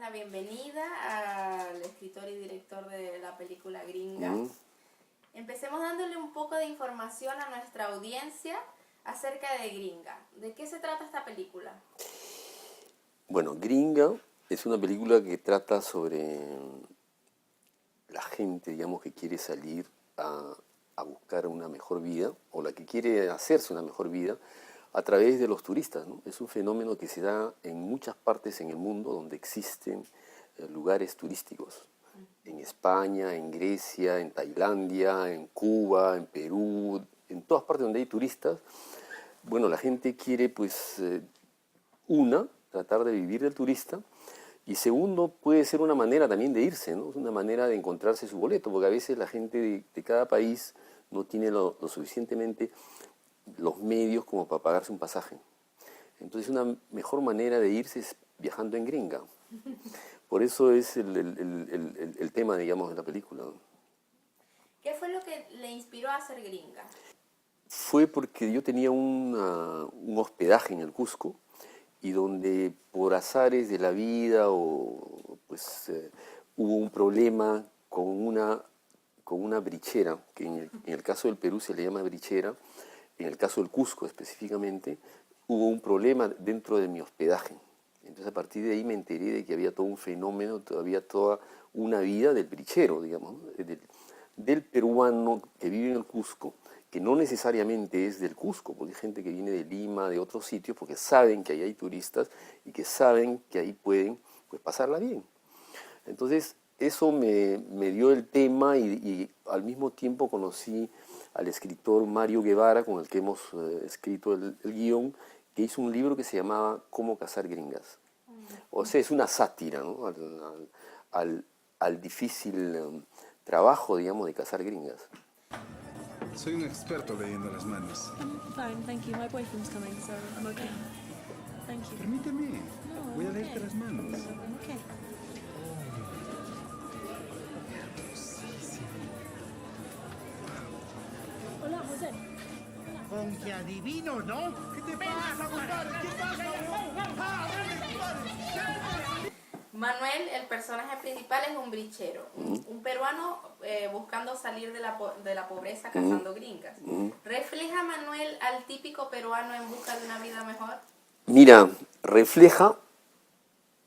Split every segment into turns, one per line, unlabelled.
la bienvenida al escritor y director de la película Gringa. Empecemos dándole un poco de información a nuestra audiencia acerca de Gringa. ¿De qué se trata esta película?
Bueno, Gringa es una película que trata sobre la gente, digamos, que quiere salir a buscar una mejor vida, o la que quiere hacerse una mejor vida, a través de los turistas, ¿no? Es un fenómeno que se da en muchas partes en el mundo donde existen lugares turísticos. En España, en Grecia, en Tailandia, en Cuba, en Perú, en todas partes donde hay turistas. Bueno, la gente quiere, pues, tratar de vivir del turista, y segundo, puede ser una manera también de irse, ¿no? Es una manera de encontrarse su boleto, porque a veces la gente de cada país no tiene lo suficientemente los medios como para pagarse un pasaje. Entonces una mejor manera de irse es viajando en Gringa. Por eso es el tema, digamos, de la película.
¿Qué fue lo que le inspiró a hacer Gringa?
Fue porque yo tenía un hospedaje en el Cusco, y donde por azares de la vida hubo un problema con una brichera, que en el caso del Perú se le llama brichera. En el caso del Cusco específicamente, hubo un problema dentro de mi hospedaje. Entonces a partir de ahí me enteré de que había todo un fenómeno, había toda una vida del brichero, digamos, ¿no? Del peruano que vive en el Cusco, que no necesariamente es del Cusco, porque hay gente que viene de Lima, de otros sitios, porque saben que ahí hay turistas y que saben que ahí pueden, pues, pasarla bien. Entonces eso me dio el tema, y al mismo tiempo conocí al escritor Mario Guevara, con el que hemos escrito el guión, que hizo un libro que se llamaba Cómo cazar gringas. O sea, es una sátira, ¿no? al difícil trabajo, digamos, de cazar gringas.
Soy un experto leyendo las manos.
I'm fine, thank you. My boyfriend's coming, so I'm okay. Thank you.
Permíteme.
No,
Voy a
I'm
leerte
okay.
las manos.
I'm okay. Hola, José.
Con que adivino, ¿no? ¿Qué te pasa, compadre? ¿Qué pasa,
Manuel, el personaje principal, es un brichero, un peruano buscando salir de la pobreza cazando gringas. ¿Refleja Manuel al típico peruano en busca de una vida mejor?
Mira, refleja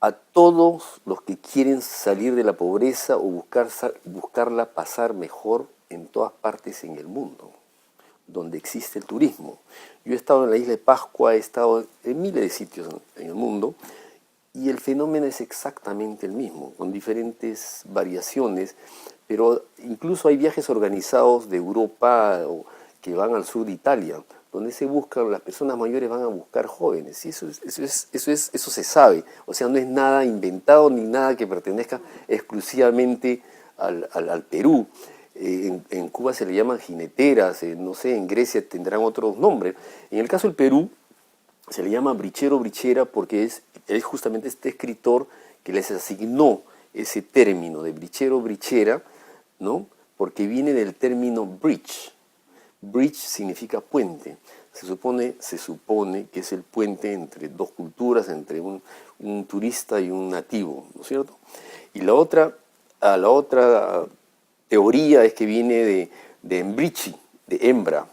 a todos los que quieren salir de la pobreza o buscarla pasar mejor en todas partes en el mundo, donde existe el turismo. Yo he estado en la isla de Pascua, he estado en miles de sitios en el mundo, y el fenómeno es exactamente el mismo, con diferentes variaciones, pero incluso hay viajes organizados de Europa que van al sur de Italia, donde las personas mayores van a buscar jóvenes, y eso se sabe. O sea, no es nada inventado ni nada que pertenezca exclusivamente al Perú. En Cuba se le llaman jineteras, no sé, en Grecia tendrán otros nombres. En el caso del Perú se le llama brichero, brichera, porque es justamente este escritor que les asignó ese término de brichero, brichera, ¿no? Porque viene del término bridge. Bridge significa puente. Se supone que es el puente entre dos culturas, entre un turista y un nativo, ¿no es cierto? Y la otra teoría es que viene de embrichi, de hembra.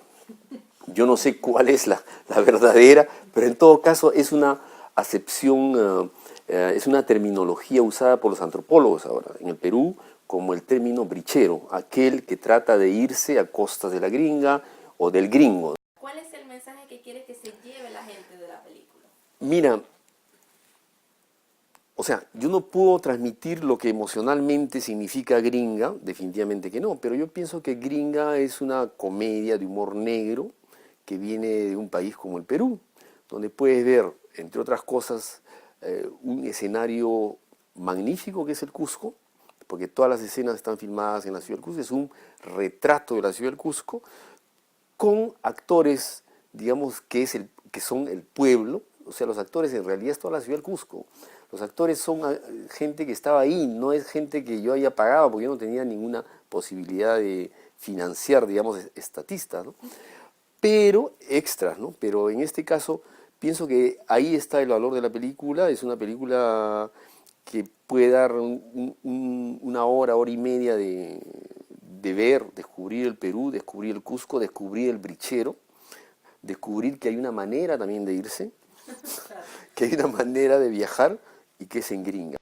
Yo no sé cuál es la verdadera, pero en todo caso es una acepción, es una terminología usada por los antropólogos ahora en el Perú como el término brichero, aquel que trata de irse a costas de la gringa o del gringo.
¿Cuál es el mensaje que quiere que se lleve la gente de la película?
Mira, o sea, yo no puedo transmitir lo que emocionalmente significa Gringa, definitivamente que no, pero yo pienso que Gringa es una comedia de humor negro que viene de un país como el Perú, donde puedes ver, entre otras cosas, un escenario magnífico que es el Cusco, porque todas las escenas están filmadas en la ciudad del Cusco, es un retrato de la ciudad del Cusco, con actores, digamos, que son el pueblo. O sea, los actores en realidad es toda la ciudad del Cusco. Los actores son gente que estaba ahí, no es gente que yo haya pagado, porque yo no tenía ninguna posibilidad de financiar, digamos, estatistas, ¿no? Pero extras, ¿no? Pero en este caso pienso que ahí está el valor de la película. Es una película que puede dar una hora, hora y media de ver, descubrir el Perú, descubrir el Cusco, descubrir el Brichero, descubrir que hay una manera también de irse, que hay una manera de viajar y que es en gringa.